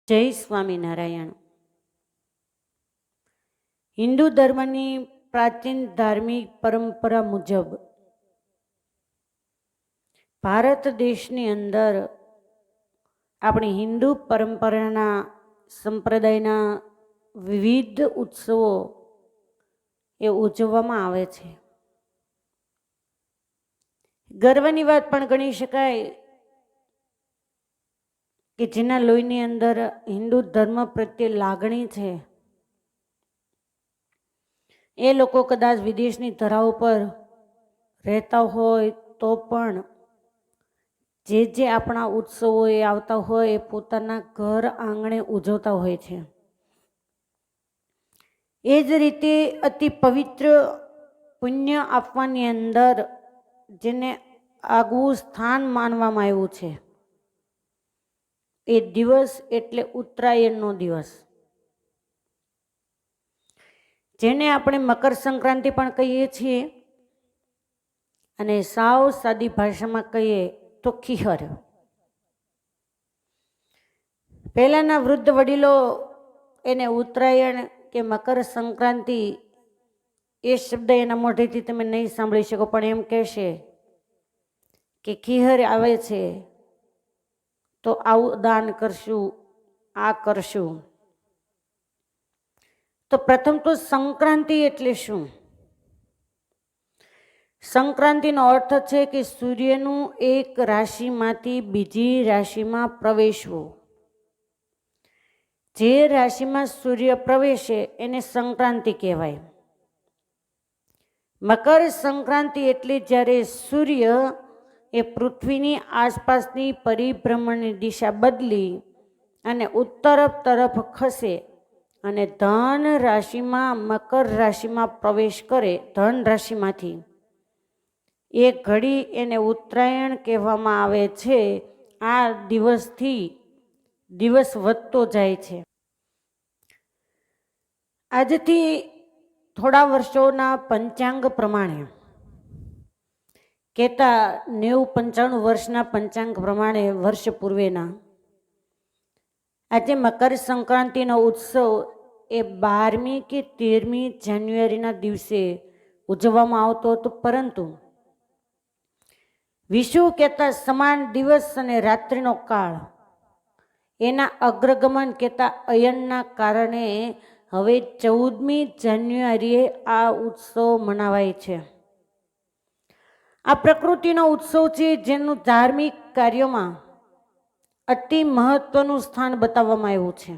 જય સ્વામિનારાયણ. હિન્દુ ધર્મની પ્રાચીન ધાર્મિક પરંપરા મુજબ ભારત દેશની અંદર આપણી હિન્દુ પરંપરાના સંપ્રદાયના વિવિધ ઉત્સવો એ ઉજવવામાં આવે છે. ગર્વની વાત પણ ગણી શકાય કે જેના લોહીની અંદર હિન્દુ ધર્મ પ્રત્યે લાગણી છે, એ લોકો કદાચ વિદેશની ધરા ઉપર રહેતા હોય તો પણ જે આપણા ઉત્સવો એ આવતા હોય એ પોતાના ઘર આંગણે ઉજવતા હોય છે. એ જ રીતે અતિ પવિત્ર પુણ્ય આપવાની અંદર જેને આગવું સ્થાન માનવામાં આવ્યું છે એ દિવસ એટલે ઉત્તરાયણનો દિવસ, જેને આપણે મકર સંક્રાંતિ પણ કહીએ છીએ અને સાવ સાદી ભાષામાં કહીએ તો ખીહર. પહેલાના વૃદ્ધ વડીલો એને ઉત્તરાયણ કે મકર સંક્રાંતિ એ શબ્દ એના મોઢેથી તમે નહીં સાંભળી શકો, પણ એમ કહેશે કે ખીહર આવે છે તો આવું દાન કરશું, આ કરશું. તો પ્રથમ તો સંક્રાંતિ એટલે શું? સંક્રાંતિનો અર્થ છે કે સૂર્યનું એક રાશિમાંથી બીજી રાશિમાં પ્રવેશવું. જે રાશિમાં સૂર્ય પ્રવેશે એને સંક્રાંતિ કહેવાય. મકર સંક્રાંતિ એટલે જ્યારે સૂર્ય એ પૃથ્વીની આસપાસની પરિભ્રમણની દિશા બદલી અને ઉત્તર તરફ ખસે અને ધન રાશિમાં મકર રાશિમાં પ્રવેશ કરે, ધન રાશિમાંથી એ ઘડી એને ઉત્તરાયણ કહેવામાં આવે છે. આ દિવસથી દિવસ વધતો જાય છે. આજથી થોડા વર્ષોના પંચાંગ પ્રમાણે કહેતા 90-95 વર્ષના પંચાંગ પ્રમાણે વર્ષ પૂર્વેના આજે મકર સંક્રાંતિનો ઉત્સવ એ 12મી કે 13મી જાન્યુઆરીના દિવસે ઉજવવામાં આવતો હતો, પરંતુ વિષુ કહેતા સમાન દિવસ અને રાત્રિનો કાળ એના અગ્રગમન કહેતા અયનના કારણે હવે 14મી જાન્યુઆરીએ આ ઉત્સવ મનાવાય છે. આ પ્રકૃતિનો ઉત્સવ છે જેનું ધાર્મિક કાર્યોમાં અતિ મહત્વનું સ્થાન બતાવવામાં આવ્યું છે.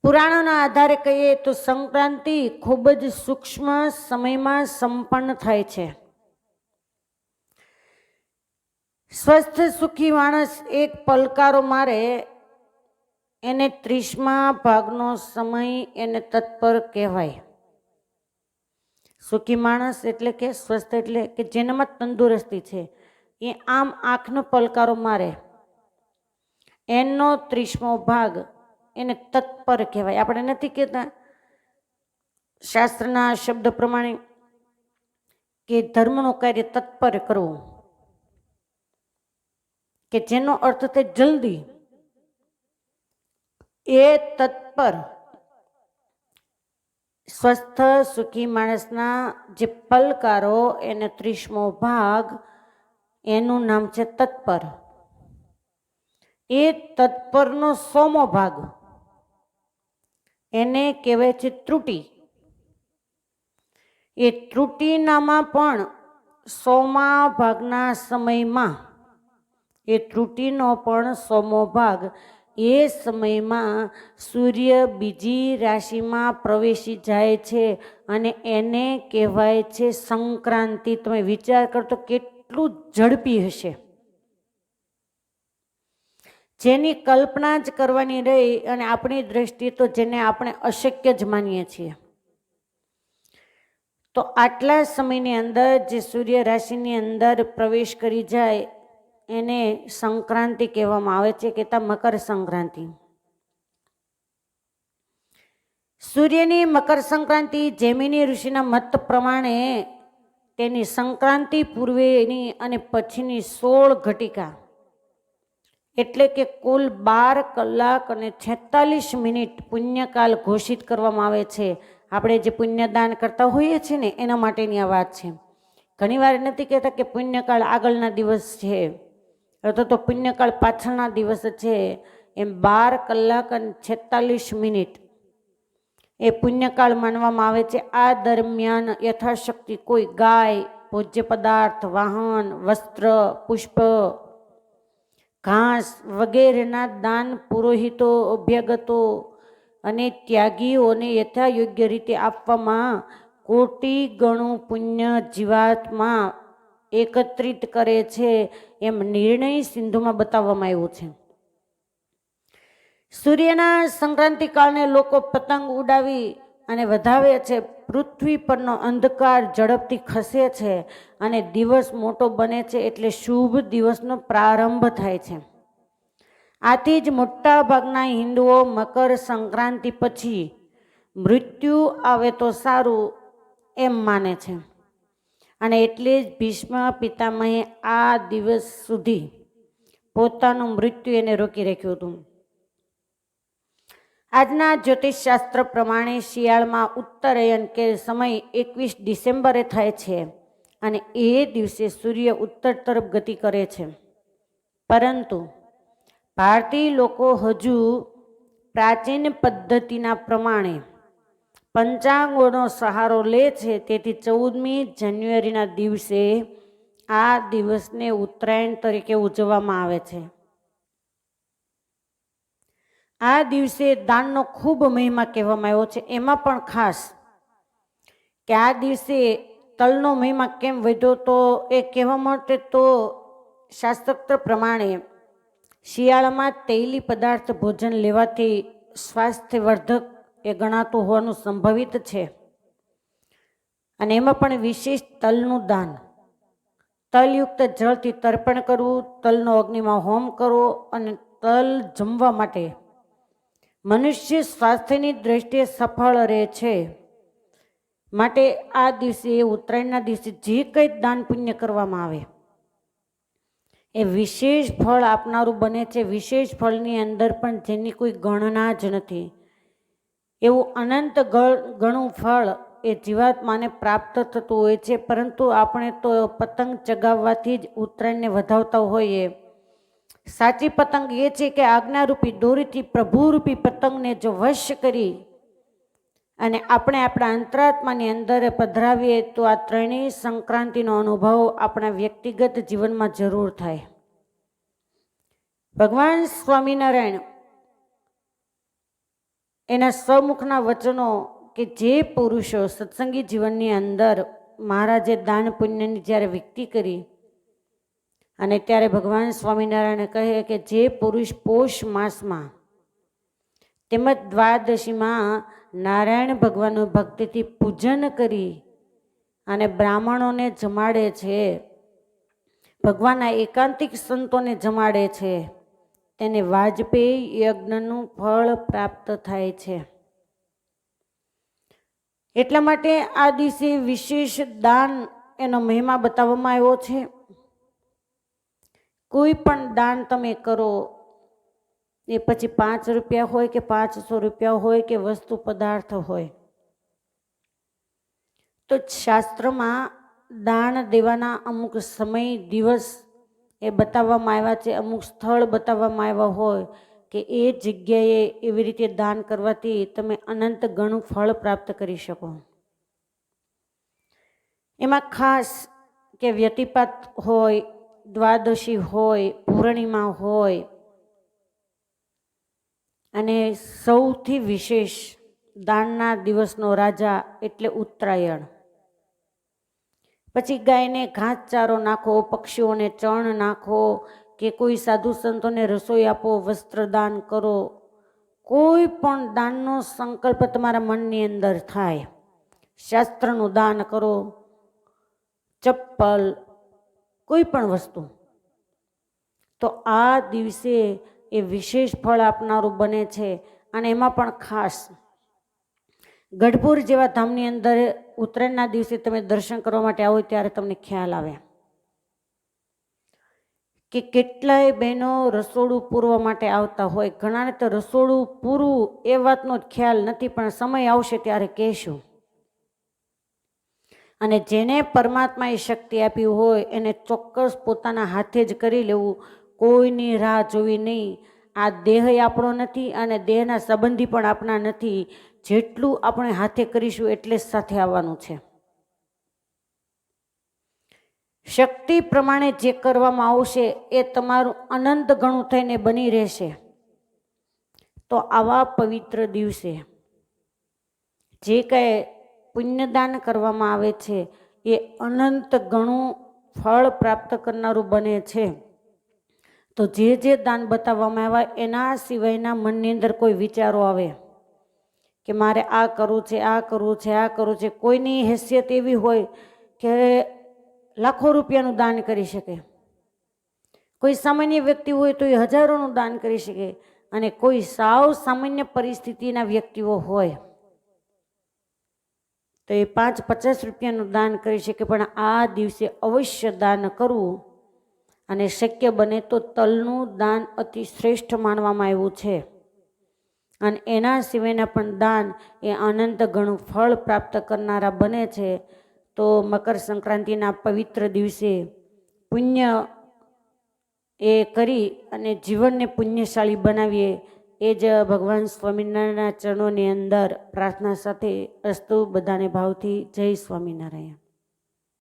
પુરાણોના આધારે કહીએ તો સંક્રાંતિ ખૂબ જ સૂક્ષ્મ સમયમાં સંપન્ન થાય છે. સ્વસ્થ સુખી માણસ એક પલકારો મારે એને 30મા ભાગનો સમય એને તત્પર કહેવાય. સુખી માણસ એટલે કે સ્વસ્થ એટલે કે જેનામાં તંદુરસ્તી છે, એ આમ આંખનો પલકારો મારે એનો 30મો ભાગ એને તત્પર કહેવાય. આપણે નથી કહેતા શાસ્ત્રના શબ્દ પ્રમાણે કે ધર્મનું કાર્ય તત્પર કરવું, કે જેનો અર્થ થાય જલ્દી. એ તત્પર સ્વસ્થ સુખી માણસના જે પલકારો એને 30મો ભાગ એનું નામ છે તત્પર. એ તત્પરનો 100મો ભાગ એને કહેવાય છે ત્રુટિ. એ ત્રુટિનામાં પણ 100મા ભાગના સમયમાં એ ત્રુટિનો પણ 100મો ભાગ એ સમયમાં સૂર્ય બીજી રાશિમાં પ્રવેશી જાય છે અને એને કહેવાય છે સંક્રાંતિ. તમે વિચાર કરતો કેટલું ઝડપી હશે, જેની કલ્પના જ કરવાની રહી અને આપણી દ્રષ્ટિએ તો જેને આપણે અશક્ય જ માનીએ છીએ. તો આટલા સમયની અંદર જે સૂર્ય રાશિની અંદર પ્રવેશ કરી જાય એને સંક્રાંતિ કહેવામાં આવે છે, કહેતા મકર સંક્રાંતિ. સૂર્યની મકર સંક્રાંતિ જૈમિની ઋષિના મત પ્રમાણે તેની સંક્રાંતિ પૂર્વેની અને પછીની 16 ઘટિકા એટલે કે કુલ 12 કલાક અને 46 મિનિટ પુણ્યકાળ ઘોષિત કરવામાં આવે છે. આપણે જે પુણ્યદાન કરતા હોઈએ છીએ ને એના માટેની આ વાત છે. ઘણીવાર નથી કહેતા કે પુણ્યકાળ આગળના દિવસ છે અથવા તો પુણ્યકાળ પાછળના દિવસ છે. એમ 12 કલાક અને 46 મિનિટ એ પુણ્યકાળ માનવામાં આવે છે. આ દરમિયાન યથાશક્તિ કોઈ ગાય, ભોજ્ય પદાર્થ, વાહન, વસ્ત્ર, પુષ્પ, ઘાસ વગેરેના દાન પુરોહિતો, અભ્યાગતો અને ત્યાગીઓને યથાયોગ્ય રીતે આપવામાં કોટી ગણું પુણ્ય જીવાત્મા એકત્રિત કરે છે, એમ નિર્ણય સિંધુમાં બતાવવામાં આવ્યું છે. સૂર્યના સંક્રાંતિ કાળને લોકો પતંગ ઉડાવી અને વધાવે છે. પૃથ્વી પરનો અંધકાર ઝડપથી ખસે છે અને દિવસ મોટો બને છે, એટલે શુભ દિવસનો પ્રારંભ થાય છે. આથી જ મોટા ભાગના હિન્દુઓ મકર સંક્રાંતિ પછી મૃત્યુ આવે તો સારું એમ માને છે અને એટલે જ ભીષ્મ પિતામહે આ દિવસ સુધી પોતાનું મૃત્યુ એને રોકી રાખ્યું હતું. આજના જ્યોતિષશાસ્ત્ર પ્રમાણે શિયાળમાં ઉત્તરાયણ કે સમય 21 ડિસેમ્બરે થાય છે અને એ દિવસે સૂર્ય ઉત્તર તરફ ગતિ કરે છે. પરંતુ ભારતીય લોકો હજુ પ્રાચીન પદ્ધતિના પ્રમાણે પંચાંગોનો સહારો લે છે. તેથી 14મી જાન્યુઆરીના દિવસે આ દિવસને ઉત્તરાયણ તરીકે ઉજવવામાં આવે છે. આ દિવસે દાનનો ખૂબ મહિમા કહેવામાં આવ્યો છે. એમાં પણ ખાસ કે આ દિવસે તલનો મહિમા કેમ વધ્યો તો એ કહેવા માટે તો શાસ્ત્રોક્ત પ્રમાણે શિયાળામાં તૈલી પદાર્થ ભોજન લેવાથી સ્વાસ્થ્યવર્ધક એ ગણાતું હોવાનું સંભવિત છે. અને એમાં પણ વિશેષ તલનું દાન, તલયુક્ત જળથી તર્પણ કરવું, તલનો અગ્નિમાં હોમ કરવો અને તલ જમવા માટે મનુષ્ય સ્વાસ્થ્યની દ્રષ્ટિએ સફળ રહે છે. માટે આ દિવસે ઉત્તરાયણના દિવસે જે કંઈ દાન પુણ્ય કરવામાં આવે એ વિશેષ ફળ આપનારું બને છે. વિશેષ ફળની અંદર પણ જેની કોઈ ગણના જ નથી એવું અનંત ઘણું ફળ એ જીવાત્માને પ્રાપ્ત થતું હોય છે. પરંતુ આપણે તો પતંગ ચગાવવાથી જ ઉત્તરાયણને વધાવતા હોઈએ. સાચી પતંગ એ છે કે આજ્ઞારૂપી દોરીથી પ્રભુરૂપી પતંગને જો વશ કરી અને આપણે આપણા અંતરાત્માની અંદર પધરાવીએ તો આ ત્રણેય સંક્રાંતિનો અનુભવ આપણા વ્યક્તિગત જીવનમાં જરૂર થાય. ભગવાન સ્વામિનારાયણ એના સ્વમુખના વચનો કે જે પુરુષો સત્સંગી જીવનની અંદર મહારાજે દાન પુણ્યની જ્યારે વ્યક્તિ કરી અને ત્યારે ભગવાન સ્વામિનારાયણે કહે કે જે પુરુષ પોષ માસમાં તેમજ દ્વાદશીમાં નારાયણ ભગવાનનું ભક્તિથી પૂજન કરી અને બ્રાહ્મણોને જમાડે છે, ભગવાનના એકાંતિક સંતોને જમાડે છે, તેને વાજપેયી યજ્ઞનું ફળ પ્રાપ્ત થાય છે. એટલા માટે આ દિવસે વિશેષ દાન એનો મહિમા બતાવવામાં આવ્યો છે. કોઈ પણ દાન તમે કરો એ પછી 5 રૂપિયા હોય કે 500 રૂપિયા હોય કે વસ્તુ પદાર્થ હોય તો શાસ્ત્રમાં દાન દેવાના અમુક સમય દિવસ એ બતાવવામાં આવ્યા છે. અમુક સ્થળ બતાવવામાં આવ્યા હોય કે એ જગ્યાએ એવી રીતે દાન કરવાથી તમે અનંત ઘણું ફળ પ્રાપ્ત કરી શકો. એમાં ખાસ કે વ્યતિપાત હોય, દ્વાદશી હોય, પૂર્ણિમા હોય અને સૌથી વિશેષ દાનના દિવસનો રાજા એટલે ઉત્તરાયણ. પછી ગાયને ઘાસચારો નાખો, પક્ષીઓને ચણ નાખો કે કોઈ સાધુ સંતોને રસોઈ આપો, વસ્ત્રદાન કરો. કોઈ પણ દાનનો સંકલ્પ તમારા મનની અંદર થાય, શાસ્ત્રનું દાન કરો, ચપ્પલ, કોઈ પણ વસ્તુ, તો આ દિવસે એ વિશેષ ફળ આપનારું બને છે. અને એમાં પણ ખાસ ગઢપુર જેવા ધામની અંદર ઉત્તરાયણના દિવસે તમે દર્શન કરવા માટે આવો ત્યારે તમને ખ્યાલ આવે કે કેટલાય બહેનો રસોડું પૂરવા માટે આવતા હોય, ઘણાને તો રસોડું પૂરવું એ વાતનો જ ખ્યાલ નથી, પણ સમય આવશે ત્યારે કહેશું. અને જેને પરમાત્માએ શક્તિ આપી હોય એને ચોક્કસ પોતાના હાથે જ કરી લેવું, કોઈની રાહ જોવી નહીં. આ દેહ આપણો નથી અને દેહના સંબંધી પણ આપણા નથી. જેટલું આપણે હાથે કરીશું એટલે જ સાથે આવવાનું છે. શક્તિ પ્રમાણે જે કરવામાં આવશે એ તમારું અનંત ગણું થઈને બની રહેશે. તો આવા પવિત્ર દિવસે જે કંઈ પુણ્યદાન કરવામાં આવે છે એ અનંત ગણું ફળ પ્રાપ્ત કરનારું બને છે. તો જે દાન બતાવવામાં આવ્યા એના સિવાયના મનની અંદર કોઈ વિચારો આવે કે મારે આ કરવું છે, આ કરવું છે, આ કરવું છે. કોઈની હેસિયત એવી હોય કે લાખો રૂપિયાનું દાન કરી શકે, કોઈ સામાન્ય વ્યક્તિ હોય તો એ હજારોનું દાન કરી શકે, અને કોઈ સાવ સામાન્ય પરિસ્થિતિના વ્યક્તિઓ હોય તો એ 5-50 રૂપિયાનું દાન કરી શકે. પણ આ દિવસે અવશ્ય દાન કરવું, અને શક્ય બને તો તલનું દાન અતિ શ્રેષ્ઠ માનવામાં આવ્યું છે. અને એના સિવાયના પણ દાન એ અનંત ઘણું ફળ પ્રાપ્ત કરનારા બને છે. તો મકર સંક્રાંતિના પવિત્ર દિવસે પુણ્ય એ કરી અને જીવનને પુણ્યશાળી બનાવીએ એ જ ભગવાન સ્વામિનારાયણના ચરણોની અંદર પ્રાર્થના સાથે અસ્તુ. બધાને ભાવથી જય સ્વામિનારાયણ.